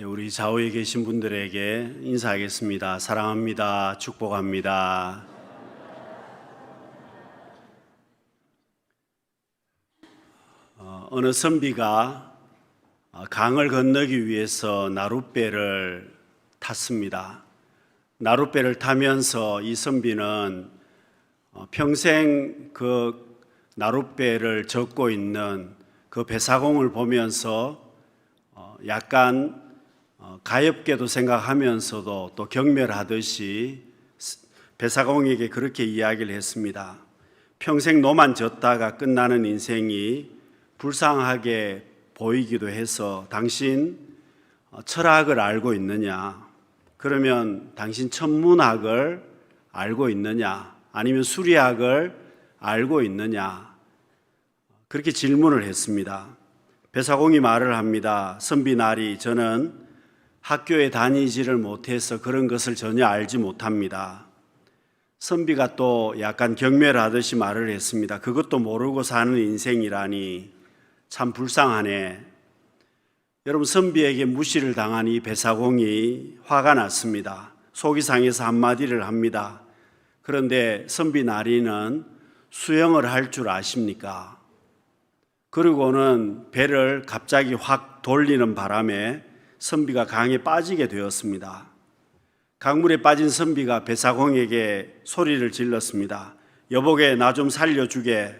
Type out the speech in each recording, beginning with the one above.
우리 좌우에 계신 분들에게 인사하겠습니다. 사랑합니다. 축복합니다. 어느 선비가 강을 건너기 위해서 나룻배를 탔습니다. 나룻배를 타면서 이 선비는 평생 그 나룻배를 젓고 있는 그 배사공을 보면서 약간 가엾게도 생각하면서도 또 경멸하듯이 배사공에게 그렇게 이야기를 했습니다. 평생 노만 졌다가 끝나는 인생이 불쌍하게 보이기도 해서 당신 철학을 알고 있느냐? 그러면 당신 천문학을 알고 있느냐? 아니면 수리학을 알고 있느냐? 그렇게 질문을 했습니다. 배사공이 말을 합니다. 선비나리, 저는 학교에 다니지를 못해서 그런 것을 전혀 알지 못합니다. 선비가 또 약간 경멸하듯이 말을 했습니다. 그것도 모르고 사는 인생이라니 참 불쌍하네. 여러분, 선비에게 무시를 당한 이 배사공이 화가 났습니다. 속이 상해서 한마디를 합니다. 그런데 선비나리는 수영을 할 줄 아십니까? 그리고는 배를 갑자기 확 돌리는 바람에 선비가 강에 빠지게 되었습니다. 강물에 빠진 선비가 배사공에게 소리를 질렀습니다. 여보게, 나 좀 살려주게.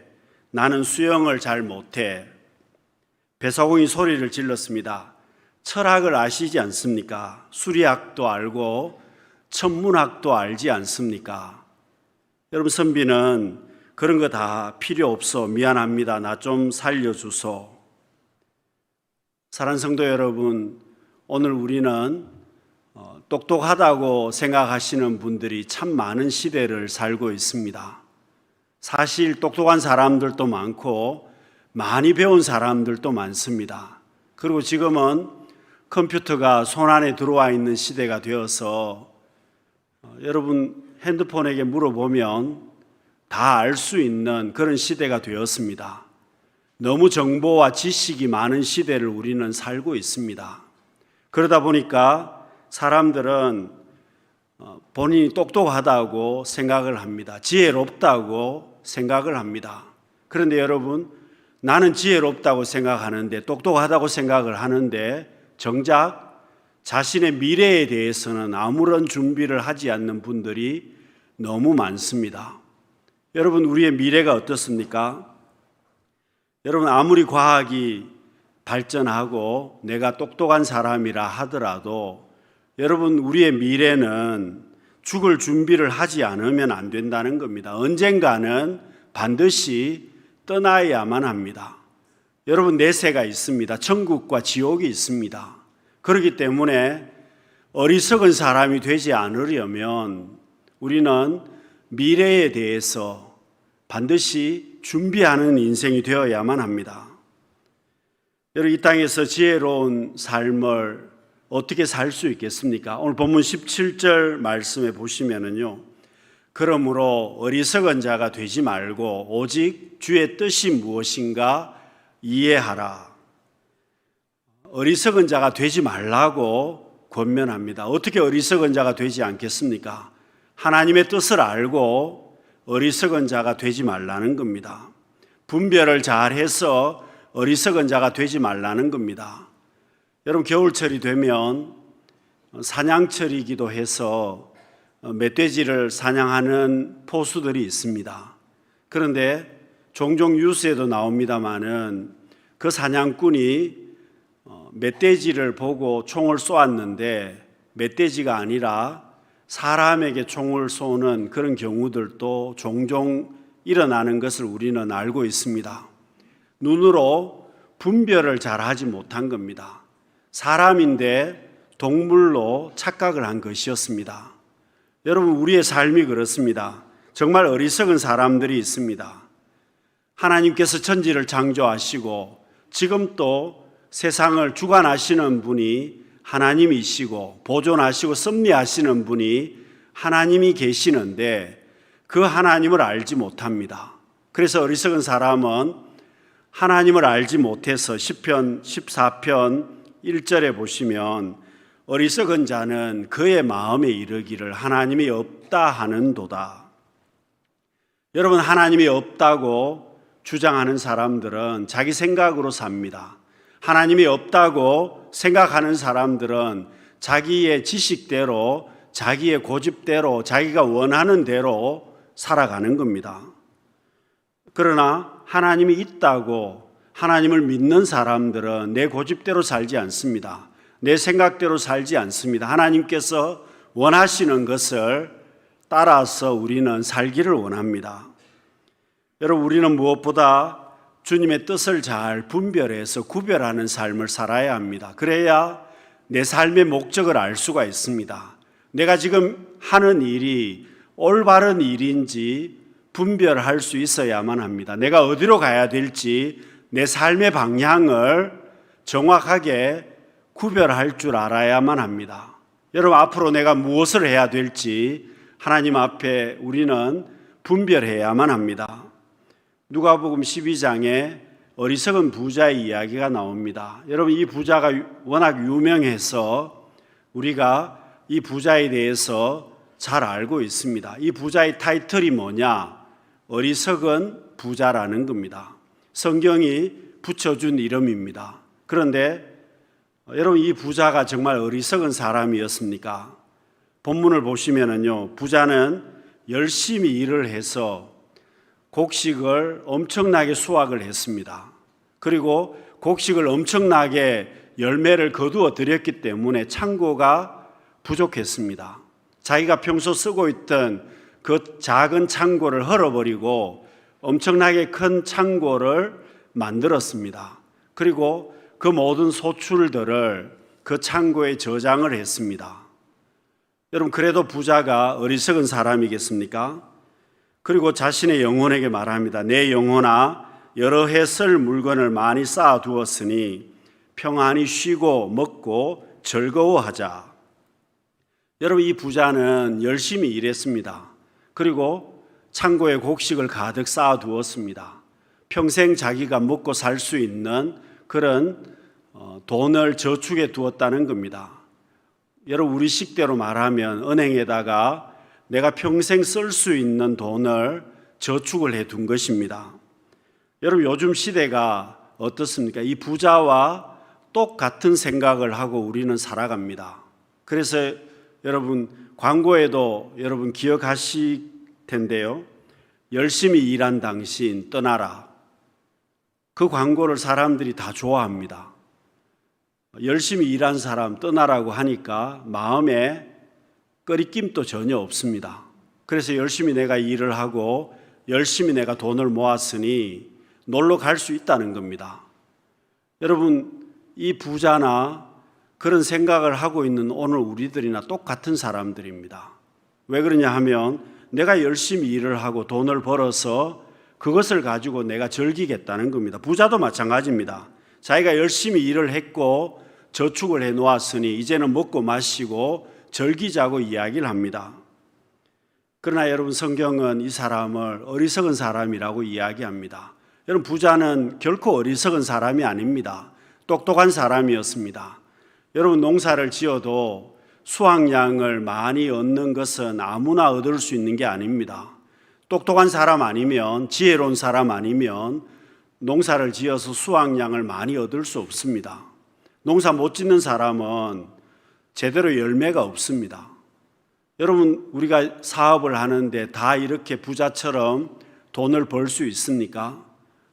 나는 수영을 잘 못해. 배사공이 소리를 질렀습니다. 철학을 아시지 않습니까? 수리학도 알고 천문학도 알지 않습니까? 여러분, 선비는 그런 거 다 필요 없어. 미안합니다. 나 좀 살려주소. 사랑하는 성도 여러분, 오늘 우리는 똑똑하다고 생각하시는 분들이 참 많은 시대를 살고 있습니다. 사실 똑똑한 사람들도 많고 많이 배운 사람들도 많습니다. 그리고 지금은 컴퓨터가 손안에 들어와 있는 시대가 되어서 여러분 핸드폰에게 물어보면 다 알 수 있는 그런 시대가 되었습니다. 너무 정보와 지식이 많은 시대를 우리는 살고 있습니다. 그러다 보니까 사람들은 본인이 똑똑하다고 생각을 합니다. 지혜롭다고 생각을 합니다. 그런데 여러분, 나는 지혜롭다고 생각하는데, 똑똑하다고 생각을 하는데 정작 자신의 미래에 대해서는 아무런 준비를 하지 않는 분들이 너무 많습니다. 여러분, 우리의 미래가 어떻습니까? 여러분, 아무리 과학이 발전하고 내가 똑똑한 사람이라 하더라도 여러분, 우리의 미래는 죽을 준비를 하지 않으면 안 된다는 겁니다. 언젠가는 반드시 떠나야만 합니다. 여러분, 내세가 있습니다. 천국과 지옥이 있습니다. 그렇기 때문에 어리석은 사람이 되지 않으려면 우리는 미래에 대해서 반드시 준비하는 인생이 되어야만 합니다. 여러분, 이 땅에서 지혜로운 삶을 어떻게 살 수 있겠습니까? 오늘 본문 17절 말씀에 보시면은요, 그러므로 어리석은 자가 되지 말고 오직 주의 뜻이 무엇인가 이해하라. 어리석은 자가 되지 말라고 권면합니다. 어떻게 어리석은 자가 되지 않겠습니까? 하나님의 뜻을 알고 어리석은 자가 되지 말라는 겁니다. 분별을 잘해서 어리석은 자가 되지 말라는 겁니다. 여러분, 겨울철이 되면 사냥철이기도 해서 멧돼지를 사냥하는 포수들이 있습니다. 그런데 종종 뉴스에도 나옵니다마는 그 사냥꾼이 멧돼지를 보고 총을 쏘았는데 멧돼지가 아니라 사람에게 총을 쏘는 그런 경우들도 종종 일어나는 것을 우리는 알고 있습니다. 눈으로 분별을 잘 하지 못한 겁니다. 사람인데 동물로 착각을 한 것이었습니다. 여러분, 우리의 삶이 그렇습니다. 정말 어리석은 사람들이 있습니다. 하나님께서 천지를 창조하시고 지금 또 세상을 주관하시는 분이 하나님이시고 보존하시고 섭리하시는 분이 하나님이 계시는데 그 하나님을 알지 못합니다. 그래서 어리석은 사람은 하나님을 알지 못해서 시편 14편 1절에 보시면 어리석은 자는 그의 마음에 이르기를 하나님이 없다 하는도다. 여러분, 하나님이 없다고 주장하는 사람들은 자기 생각으로 삽니다. 하나님이 없다고 생각하는 사람들은 자기의 지식대로, 자기의 고집대로, 자기가 원하는 대로 살아가는 겁니다. 그러나 하나님이 있다고 하나님을 믿는 사람들은 내 고집대로 살지 않습니다. 내 생각대로 살지 않습니다. 하나님께서 원하시는 것을 따라서 우리는 살기를 원합니다. 여러분, 우리는 무엇보다 주님의 뜻을 잘 분별해서 구별하는 삶을 살아야 합니다. 그래야 내 삶의 목적을 알 수가 있습니다. 내가 지금 하는 일이 올바른 일인지 분별할 수 있어야만 합니다. 내가 어디로 가야 될지 내 삶의 방향을 정확하게 구별할 줄 알아야만 합니다. 여러분, 앞으로 내가 무엇을 해야 될지 하나님 앞에 우리는 분별해야만 합니다. 누가복음 12장에 어리석은 부자의 이야기가 나옵니다. 여러분, 이 부자가 워낙 유명해서 우리가 이 부자에 대해서 잘 알고 있습니다. 이 부자의 타이틀이 뭐냐? 어리석은 부자라는 겁니다. 성경이 붙여준 이름입니다. 그런데 여러분, 이 부자가 정말 어리석은 사람이었습니까? 본문을 보시면은요, 부자는 열심히 일을 해서 곡식을 엄청나게 수확을 했습니다. 그리고 곡식을 엄청나게 열매를 거두어 들였기 때문에 창고가 부족했습니다. 자기가 평소 쓰고 있던 그 작은 창고를 헐어버리고 엄청나게 큰 창고를 만들었습니다. 그리고 그 모든 소출들을 그 창고에 저장을 했습니다. 여러분, 그래도 부자가 어리석은 사람이겠습니까? 그리고 자신의 영혼에게 말합니다. 내 영혼아, 여러 해 쓸 물건을 많이 쌓아두었으니 평안히 쉬고 먹고 즐거워하자. 여러분, 이 부자는 열심히 일했습니다. 그리고 창고에 곡식을 가득 쌓아두었습니다. 평생 자기가 먹고 살 수 있는 그런 돈을 저축해 두었다는 겁니다. 여러분, 우리 식대로 말하면 은행에다가 내가 평생 쓸 수 있는 돈을 저축을 해 둔 것입니다. 여러분, 요즘 시대가 어떻습니까? 이 부자와 똑같은 생각을 하고 우리는 살아갑니다. 그래서 여러분, 광고에도 여러분 기억하실 텐데요. 열심히 일한 당신 떠나라. 그 광고를 사람들이 다 좋아합니다. 열심히 일한 사람 떠나라고 하니까 마음에 꺼리낌도 전혀 없습니다. 그래서 열심히 내가 일을 하고 열심히 내가 돈을 모았으니 놀러 갈 수 있다는 겁니다. 여러분, 이 부자나 그런 생각을 하고 있는 오늘 우리들이나 똑같은 사람들입니다. 왜 그러냐 하면 내가 열심히 일을 하고 돈을 벌어서 그것을 가지고 내가 즐기겠다는 겁니다. 부자도 마찬가지입니다. 자기가 열심히 일을 했고 저축을 해 놓았으니 이제는 먹고 마시고 즐기자고 이야기를 합니다. 그러나 여러분, 성경은 이 사람을 어리석은 사람이라고 이야기합니다. 여러분, 부자는 결코 어리석은 사람이 아닙니다. 똑똑한 사람이었습니다. 여러분, 농사를 지어도 수확량을 많이 얻는 것은 아무나 얻을 수 있는 게 아닙니다. 똑똑한 사람 아니면, 지혜로운 사람 아니면 농사를 지어서 수확량을 많이 얻을 수 없습니다. 농사 못 짓는 사람은 제대로 열매가 없습니다. 여러분, 우리가 사업을 하는데 다 이렇게 부자처럼 돈을 벌 수 있습니까?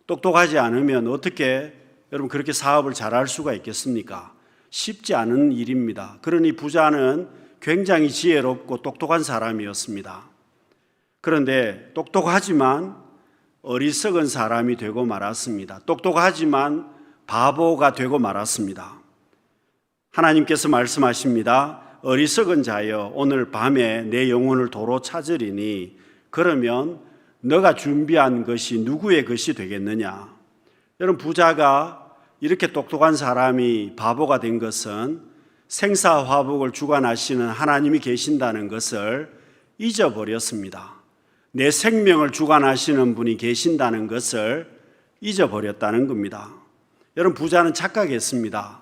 똑똑하지 않으면 어떻게 여러분 그렇게 사업을 잘할 수가 있겠습니까? 쉽지 않은 일입니다. 그러니 부자는 굉장히 지혜롭고 똑똑한 사람이었습니다. 그런데 똑똑하지만 어리석은 사람이 되고 말았습니다. 똑똑하지만 바보가 되고 말았습니다. 하나님께서 말씀하십니다. 어리석은 자여, 오늘 밤에 내 영혼을 도로 찾으리니 그러면 너가 준비한 것이 누구의 것이 되겠느냐? 여러분, 부자가 이렇게 똑똑한 사람이 바보가 된 것은 생사화복을 주관하시는 하나님이 계신다는 것을 잊어버렸습니다. 내 생명을 주관하시는 분이 계신다는 것을 잊어버렸다는 겁니다. 여러분, 부자는 착각했습니다.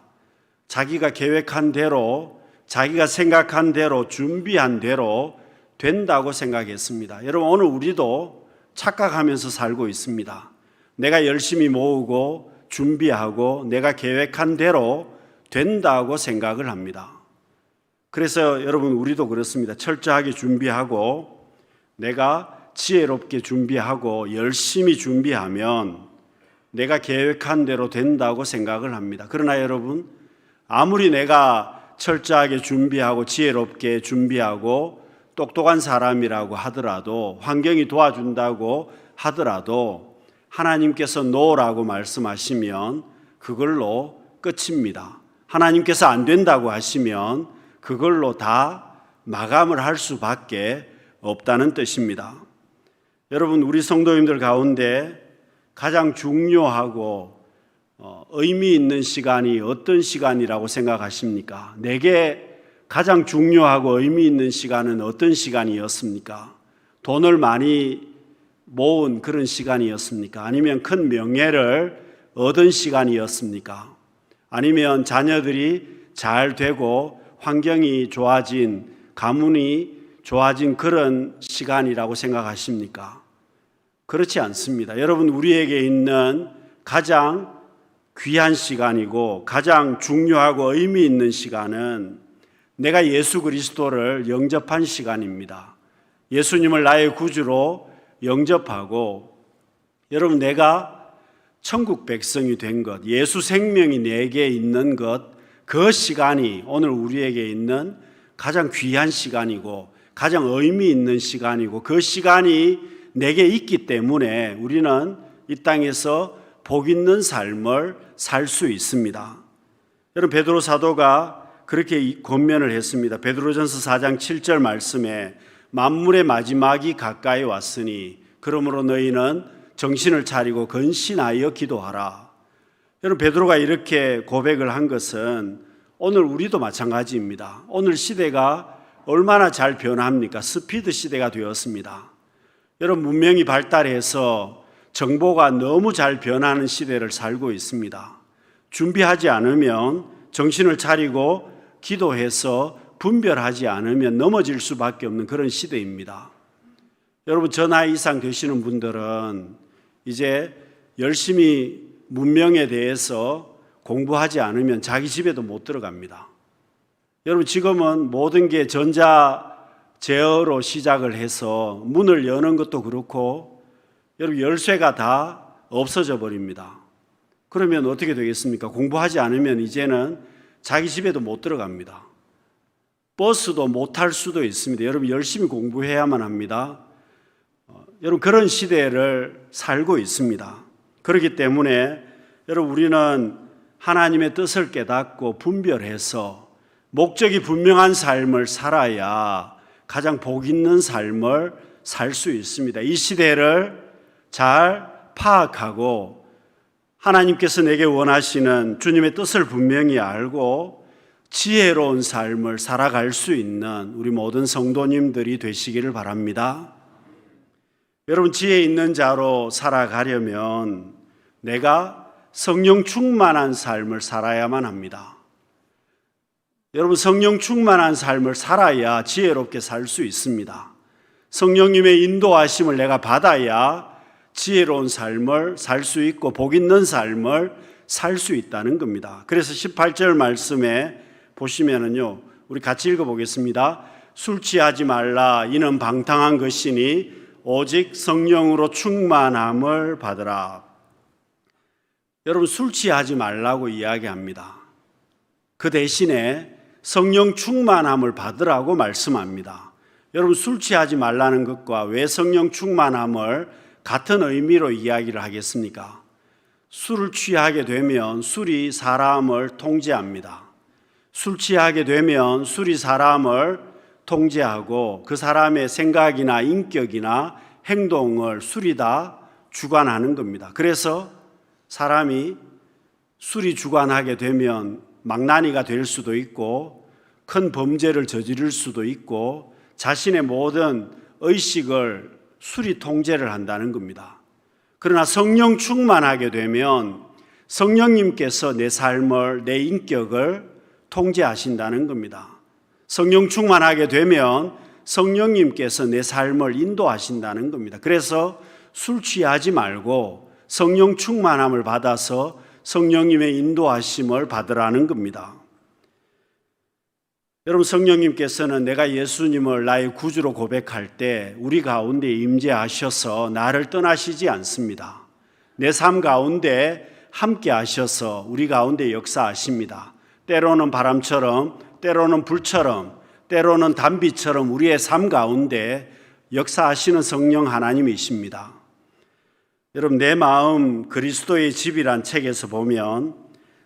자기가 계획한 대로, 자기가 생각한 대로, 준비한 대로 된다고 생각했습니다. 여러분, 오늘 우리도 착각하면서 살고 있습니다. 내가 열심히 모으고 준비하고 내가 계획한 대로 된다고 생각을 합니다. 그래서 여러분, 우리도 그렇습니다. 철저하게 준비하고 내가 지혜롭게 준비하고 열심히 준비하면 내가 계획한 대로 된다고 생각을 합니다. 그러나 여러분, 아무리 내가 철저하게 준비하고 지혜롭게 준비하고 똑똑한 사람이라고 하더라도, 환경이 도와준다고 하더라도 하나님께서 노라고 말씀하시면 그걸로 끝입니다. 하나님께서 안 된다고 하시면 그걸로 다 마감을 할 수밖에 없다는 뜻입니다. 여러분, 우리 성도님들 가운데 가장 중요하고 의미 있는 시간이 어떤 시간이라고 생각하십니까? 내게 가장 중요하고 의미 있는 시간은 어떤 시간이었습니까? 돈을 많이 모은 그런 시간이었습니까? 아니면 큰 명예를 얻은 시간이었습니까? 아니면 자녀들이 잘 되고 환경이 좋아진, 가문이 좋아진 그런 시간이라고 생각하십니까? 그렇지 않습니다. 여러분, 우리에게 있는 가장 귀한 시간이고 가장 중요하고 의미 있는 시간은 내가 예수 그리스도를 영접한 시간입니다. 예수님을 나의 구주로 영접하고, 여러분, 내가 천국 백성이 된 것, 예수 생명이 내게 있는 것, 그 시간이 오늘 우리에게 있는 가장 귀한 시간이고 가장 의미 있는 시간이고, 그 시간이 내게 있기 때문에 우리는 이 땅에서 복 있는 삶을 살 수 있습니다. 여러분, 베드로 사도가 그렇게 권면을 했습니다. 베드로전서 4장 7절 말씀에 만물의 마지막이 가까이 왔으니 그러므로 너희는 정신을 차리고 근신하여 기도하라. 여러분, 베드로가 이렇게 고백을 한 것은 오늘 우리도 마찬가지입니다. 오늘 시대가 얼마나 잘 변합니까? 스피드 시대가 되었습니다. 여러분, 문명이 발달해서 정보가 너무 잘 변하는 시대를 살고 있습니다. 준비하지 않으면, 정신을 차리고 기도해서 분별하지 않으면 넘어질 수밖에 없는 그런 시대입니다. 여러분, 저 나이 이상 되시는 분들은 이제 열심히 문명에 대해서 공부하지 않으면 자기 집에도 못 들어갑니다. 여러분, 지금은 모든 게 전자 제어로 시작을 해서 문을 여는 것도 그렇고, 여러분, 열쇠가 다 없어져 버립니다. 그러면 어떻게 되겠습니까? 공부하지 않으면 이제는 자기 집에도 못 들어갑니다. 버스도 못 탈 수도 있습니다. 여러분, 열심히 공부해야만 합니다. 여러분, 그런 시대를 살고 있습니다. 그렇기 때문에 여러분, 우리는 하나님의 뜻을 깨닫고 분별해서 목적이 분명한 삶을 살아야 가장 복 있는 삶을 살 수 있습니다. 이 시대를 잘 파악하고 하나님께서 내게 원하시는 주님의 뜻을 분명히 알고 지혜로운 삶을 살아갈 수 있는 우리 모든 성도님들이 되시기를 바랍니다. 여러분, 지혜 있는 자로 살아가려면 내가 성령 충만한 삶을 살아야만 합니다. 여러분, 성령 충만한 삶을 살아야 지혜롭게 살 수 있습니다. 성령님의 인도하심을 내가 받아야 지혜로운 삶을 살 수 있고 복 있는 삶을 살 수 있다는 겁니다. 그래서 18절 말씀에 보시면은요, 우리 같이 읽어보겠습니다. 술 취하지 말라. 이는 방탕한 것이니 오직 성령으로 충만함을 받으라. 여러분, 술 취하지 말라고 이야기합니다. 그 대신에 성령 충만함을 받으라고 말씀합니다. 여러분, 술 취하지 말라는 것과 왜 성령 충만함을 같은 의미로 이야기를 하겠습니까? 술을 취하게 되면 술이 사람을 통제합니다. 술 취하게 되면 술이 사람을 통제하고 그 사람의 생각이나 인격이나 행동을 술이 다 주관하는 겁니다. 그래서 사람이 술이 주관하게 되면 망나니가 될 수도 있고 큰 범죄를 저지를 수도 있고 자신의 모든 의식을 술이 통제를 한다는 겁니다. 그러나 성령 충만하게 되면 성령님께서 내 삶을, 내 인격을 통제하신다는 겁니다. 성령 충만하게 되면 성령님께서 내 삶을 인도하신다는 겁니다. 그래서 술 취하지 말고 성령 충만함을 받아서 성령님의 인도하심을 받으라는 겁니다. 여러분, 성령님께서는 내가 예수님을 나의 구주로 고백할 때 우리 가운데 임재하셔서 나를 떠나시지 않습니다. 내 삶 가운데 함께 하셔서 우리 가운데 역사하십니다. 때로는 바람처럼, 때로는 불처럼, 때로는 단비처럼 우리의 삶 가운데 역사하시는 성령 하나님이십니다. 여러분, 내 마음 그리스도의 집이란 책에서 보면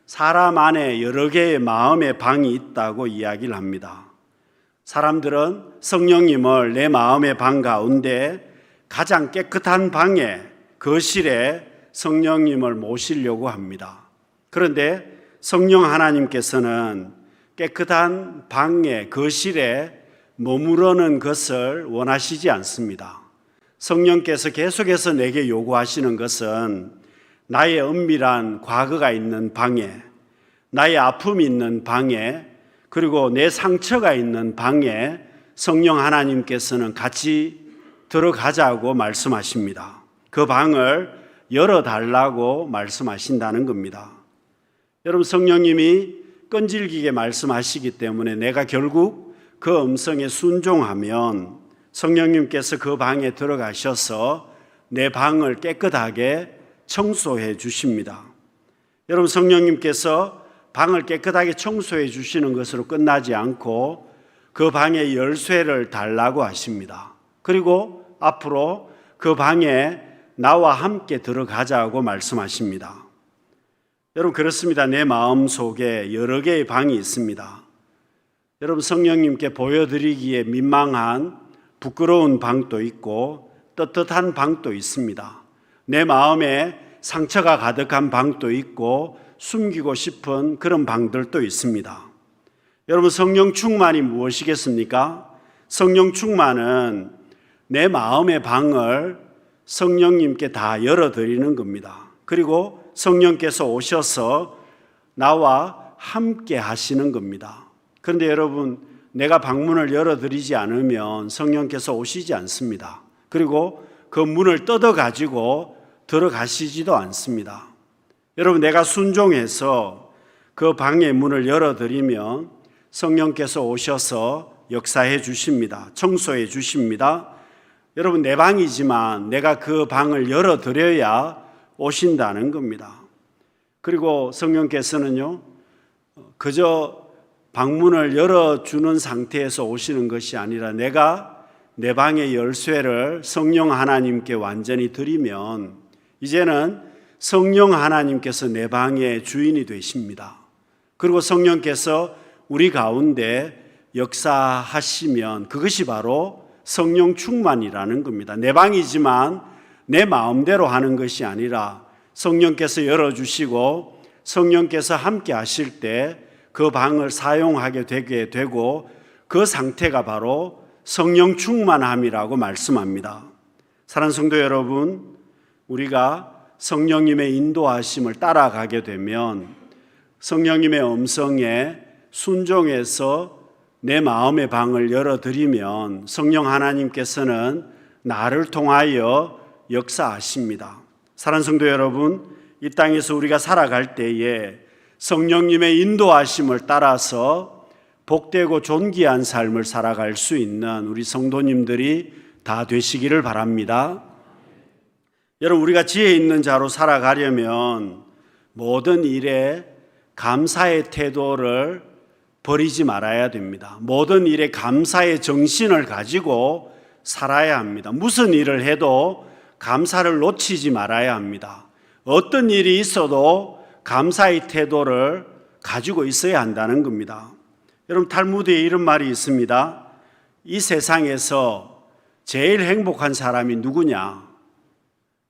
사람 안에 여러 개의 마음의 방이 있다고 이야기를 합니다. 사람들은 성령님을 내 마음의 방 가운데 가장 깨끗한 방에, 거실에 성령님을 모시려고 합니다. 그런데 성령 하나님께서는 깨끗한 방에, 거실에 머무르는 것을 원하시지 않습니다. 성령께서 계속해서 내게 요구하시는 것은 나의 은밀한 과거가 있는 방에, 나의 아픔이 있는 방에, 그리고 내 상처가 있는 방에 성령 하나님께서는 같이 들어가자고 말씀하십니다. 그 방을 열어달라고 말씀하신다는 겁니다. 여러분, 성령님이 끈질기게 말씀하시기 때문에 내가 결국 그 음성에 순종하면 성령님께서 그 방에 들어가셔서 내 방을 깨끗하게 청소해 주십니다. 여러분, 성령님께서 방을 깨끗하게 청소해 주시는 것으로 끝나지 않고 그 방의 열쇠를 달라고 하십니다. 그리고 앞으로 그 방에 나와 함께 들어가자고 말씀하십니다. 여러분, 그렇습니다. 내 마음 속에 여러 개의 방이 있습니다. 여러분, 성령님께 보여드리기에 민망한 부끄러운 방도 있고 떳떳한 방도 있습니다. 내 마음에 상처가 가득한 방도 있고 숨기고 싶은 그런 방들도 있습니다. 여러분, 성령 충만이 무엇이겠습니까? 성령 충만은 내 마음의 방을 성령님께 다 열어드리는 겁니다. 그리고 성령께서 오셔서 나와 함께 하시는 겁니다. 그런데 여러분, 내가 방문을 열어드리지 않으면 성령께서 오시지 않습니다. 그리고 그 문을 뜯어가지고 들어가시지도 않습니다. 여러분, 내가 순종해서 그 방의 문을 열어드리면 성령께서 오셔서 역사해 주십니다. 청소해 주십니다. 여러분, 내 방이지만 내가 그 방을 열어드려야 오신다는 겁니다. 그리고 성령께서는요, 그저 방문을 열어주는 상태에서 오시는 것이 아니라 내가 내 방의 열쇠를 성령 하나님께 완전히 드리면 이제는 성령 하나님께서 내 방의 주인이 되십니다. 그리고 성령께서 우리 가운데 역사하시면 그것이 바로 성령 충만이라는 겁니다. 내 방이지만 내 마음대로 하는 것이 아니라 성령께서 열어주시고 성령께서 함께 하실 때 그 방을 사용하게 되게 되고 그 상태가 바로 성령 충만함이라고 말씀합니다. 사랑하는 성도 여러분, 우리가 성령님의 인도하심을 따라가게 되면 성령님의 음성에 순종해서 내 마음의 방을 열어드리면 성령 하나님께서는 나를 통하여 역사하십니다. 사랑하는 성도 여러분, 이 땅에서 우리가 살아갈 때에 성령님의 인도하심을 따라서 복되고 존귀한 삶을 살아갈 수 있는 우리 성도님들이 다 되시기를 바랍니다. 여러분, 우리가 지혜 있는 자로 살아가려면 모든 일에 감사의 태도를 버리지 말아야 됩니다. 모든 일에 감사의 정신을 가지고 살아야 합니다. 무슨 일을 해도 감사를 놓치지 말아야 합니다. 어떤 일이 있어도 감사의 태도를 가지고 있어야 한다는 겁니다. 여러분, 탈무드에 이런 말이 있습니다. 이 세상에서 제일 행복한 사람이 누구냐?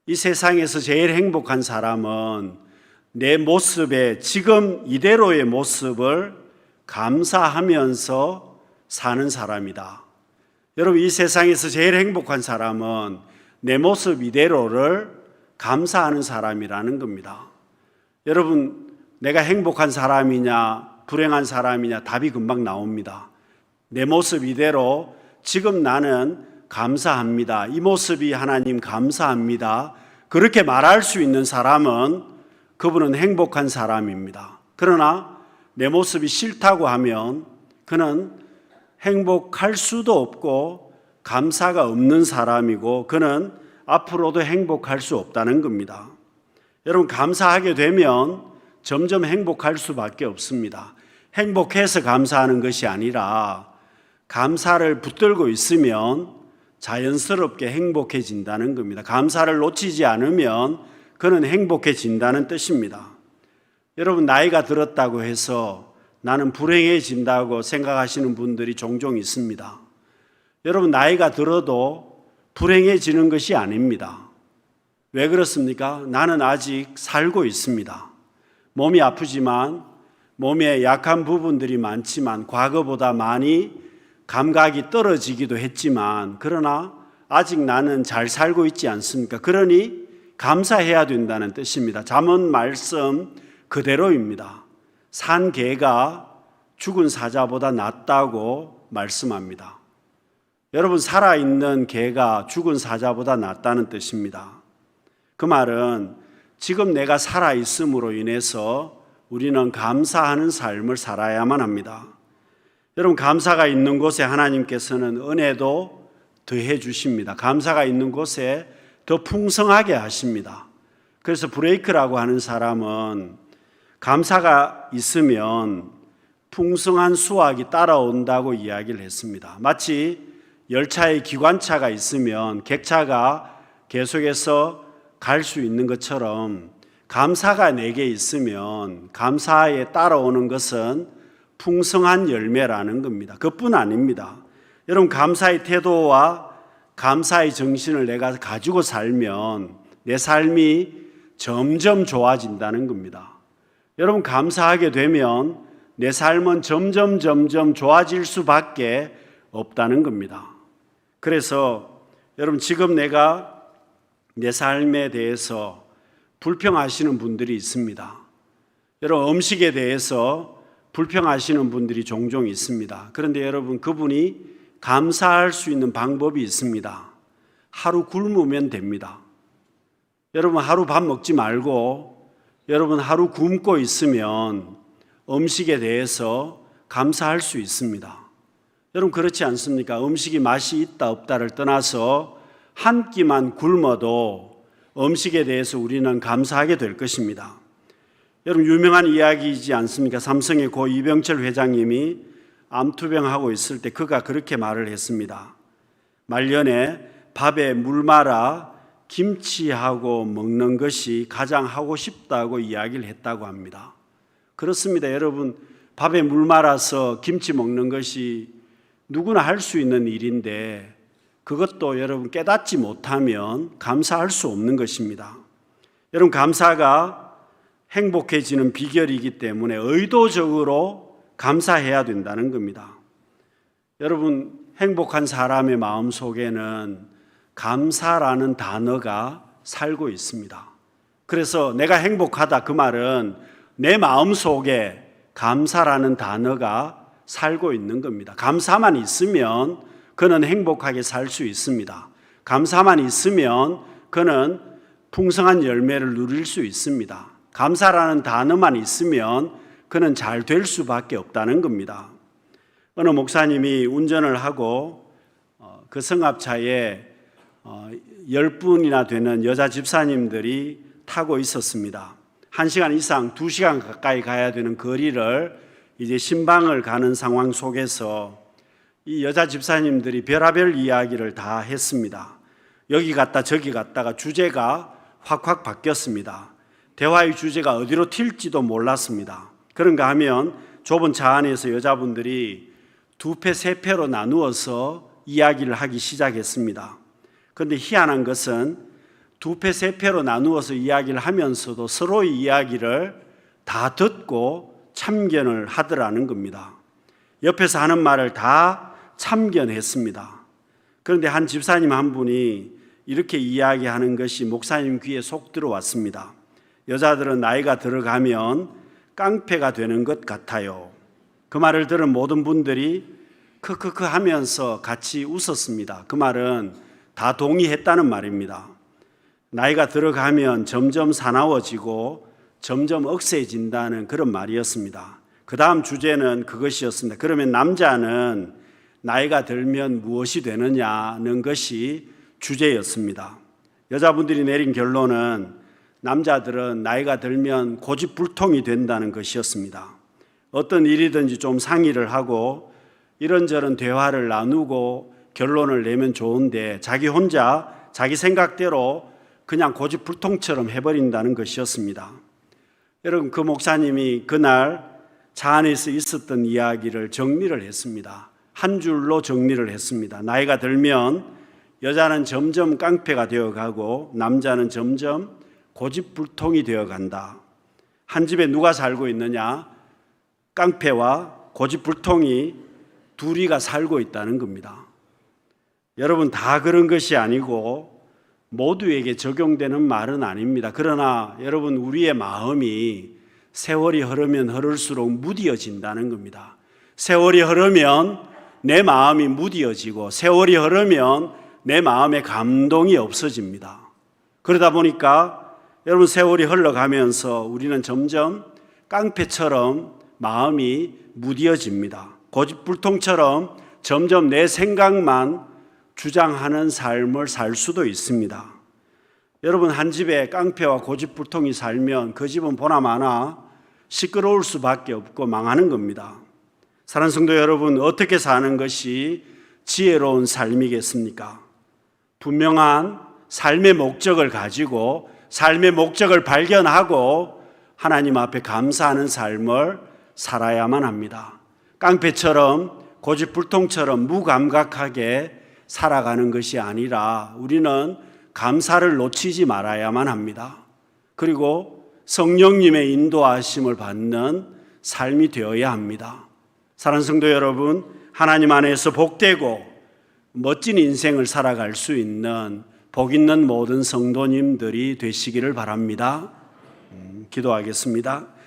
이 세상에서 제일 행복한 사람은 내 모습에 지금 이대로의 모습을 감사하면서 사는 사람이다. 여러분, 이 세상에서 제일 행복한 사람은 내 모습 이대로를 감사하는 사람이라는 겁니다. 여러분, 내가 행복한 사람이냐 불행한 사람이냐? 답이 금방 나옵니다. 내 모습 이대로 지금 나는 감사합니다. 이 모습이 하나님 감사합니다. 그렇게 말할 수 있는 사람은 그분은 행복한 사람입니다. 그러나 내 모습이 싫다고 하면 그는 행복할 수도 없고 감사가 없는 사람이고 그는 앞으로도 행복할 수 없다는 겁니다. 여러분, 감사하게 되면 점점 행복할 수밖에 없습니다. 행복해서 감사하는 것이 아니라 감사를 붙들고 있으면 자연스럽게 행복해진다는 겁니다. 감사를 놓치지 않으면 그는 행복해진다는 뜻입니다. 여러분, 나이가 들었다고 해서 나는 불행해진다고 생각하시는 분들이 종종 있습니다. 여러분, 나이가 들어도 불행해지는 것이 아닙니다. 왜 그렇습니까? 나는 아직 살고 있습니다. 몸이 아프지만 몸에 약한 부분들이 많지만 과거보다 많이 감각이 떨어지기도 했지만 그러나 아직 나는 잘 살고 있지 않습니까? 그러니 감사해야 된다는 뜻입니다. 잠언 말씀 그대로입니다. 산 개가 죽은 사자보다 낫다고 말씀합니다. 여러분, 살아있는 개가 죽은 사자보다 낫다는 뜻입니다. 그 말은 지금 내가 살아있음으로 인해서 우리는 감사하는 삶을 살아야만 합니다. 여러분, 감사가 있는 곳에 하나님께서는 은혜도 더해 주십니다. 감사가 있는 곳에 더 풍성하게 하십니다. 그래서 브레이크라고 하는 사람은 감사가 있으면 풍성한 수확이 따라온다고 이야기를 했습니다. 마치 열차에 기관차가 있으면 객차가 계속해서 갈 수 있는 것처럼 감사가 내게 있으면 감사에 따라오는 것은 풍성한 열매라는 겁니다. 그뿐 아닙니다. 여러분, 감사의 태도와 감사의 정신을 내가 가지고 살면 내 삶이 점점 좋아진다는 겁니다. 여러분, 감사하게 되면 내 삶은 점점 좋아질 수밖에 없다는 겁니다. 그래서 여러분, 지금 내가 내 삶에 대해서 불평하시는 분들이 있습니다. 여러분, 음식에 대해서 불평하시는 분들이 종종 있습니다. 그런데 여러분, 그분이 감사할 수 있는 방법이 있습니다. 하루 굶으면 됩니다. 여러분, 하루 밥 먹지 말고 여러분 하루 굶고 있으면 음식에 대해서 감사할 수 있습니다. 여러분, 그렇지 않습니까? 음식이 맛이 있다 없다를 떠나서 한 끼만 굶어도 음식에 대해서 우리는 감사하게 될 것입니다. 여러분, 유명한 이야기이지 않습니까? 삼성의 고 이병철 회장님이 암투병하고 있을 때 그가 그렇게 말을 했습니다. 말년에 밥에 물 말아 김치하고 먹는 것이 가장 하고 싶다고 이야기를 했다고 합니다. 그렇습니다. 여러분, 밥에 물 말아서 김치 먹는 것이 누구나 할 수 있는 일인데 그것도 여러분 깨닫지 못하면 감사할 수 없는 것입니다. 여러분, 감사가 행복해지는 비결이기 때문에 의도적으로 감사해야 된다는 겁니다. 여러분, 행복한 사람의 마음 속에는 감사라는 단어가 살고 있습니다. 그래서 내가 행복하다, 그 말은 내 마음 속에 감사라는 단어가 살고 있는 겁니다. 감사만 있으면 그는 행복하게 살 수 있습니다. 감사만 있으면 그는 풍성한 열매를 누릴 수 있습니다. 감사라는 단어만 있으면 그는 잘 될 수밖에 없다는 겁니다. 어느 목사님이 운전을 하고 그 성합차에 10분이나 되는 여자 집사님들이 타고 있었습니다. 1시간 이상, 2시간 가까이 가야 되는 거리를 이제 신방을 가는 상황 속에서 이 여자 집사님들이 별의별 이야기를 다 했습니다. 여기 갔다 저기 갔다가 주제가 확 바뀌었습니다. 대화의 주제가 어디로 튈지도 몰랐습니다. 그런가 하면 좁은 차 안에서 여자분들이 2패, 3패로 나누어서 이야기를 하기 시작했습니다. 그런데 희한한 것은 2패, 3패로 나누어서 이야기를 하면서도 서로의 이야기를 다 듣고 참견을 하더라는 겁니다. 옆에서 하는 말을 다 참견했습니다. 그런데 한 집사님 한 분이 이렇게 이야기하는 것이 목사님 귀에 쏙 들어왔습니다. 여자들은 나이가 들어가면 깡패가 되는 것 같아요. 그 말을 들은 모든 분들이 크크크 하면서 같이 웃었습니다. 그 말은 다 동의했다는 말입니다. 나이가 들어가면 점점 사나워지고 점점 억세진다는 그런 말이었습니다. 그 다음 주제는 그것이었습니다. 그러면 남자는 나이가 들면 무엇이 되느냐는 것이 주제였습니다. 여자분들이 내린 결론은 남자들은 나이가 들면 고집불통이 된다는 것이었습니다. 어떤 일이든지 좀 상의를 하고 이런저런 대화를 나누고 결론을 내면 좋은데 자기 혼자 자기 생각대로 그냥 고집불통처럼 해버린다는 것이었습니다. 여러분, 그 목사님이 그날 차 안에서 있었던 이야기를 정리를 했습니다. 한 줄로 정리를 했습니다. 나이가 들면 여자는 점점 깡패가 되어가고 남자는 점점 고집불통이 되어간다. 한 집에 누가 살고 있느냐? 깡패와 고집불통이 둘이가 살고 있다는 겁니다. 여러분, 다 그런 것이 아니고 모두에게 적용되는 말은 아닙니다. 그러나 여러분, 우리의 마음이 세월이 흐르면 흐를수록 무뎌진다는 겁니다. 세월이 흐르면 내 마음이 무뎌지고 세월이 흐르면 내 마음에 감동이 없어집니다. 그러다 보니까 여러분, 세월이 흘러가면서 우리는 점점 깡패처럼 마음이 무뎌집니다. 고집불통처럼 점점 내 생각만 주장하는 삶을 살 수도 있습니다. 여러분, 한 집에 깡패와 고집불통이 살면 그 집은 보나마나 시끄러울 수밖에 없고 망하는 겁니다. 사랑하는 성도 여러분, 어떻게 사는 것이 지혜로운 삶이겠습니까? 분명한 삶의 목적을 가지고 삶의 목적을 발견하고 하나님 앞에 감사하는 삶을 살아야만 합니다. 깡패처럼 고집불통처럼 무감각하게 살아가는 것이 아니라 우리는 감사를 놓치지 말아야만 합니다. 그리고 성령님의 인도하심을 받는 삶이 되어야 합니다. 사랑하는 성도 여러분, 하나님 안에서 복되고 멋진 인생을 살아갈 수 있는 복 있는 모든 성도님들이 되시기를 바랍니다. 기도하겠습니다.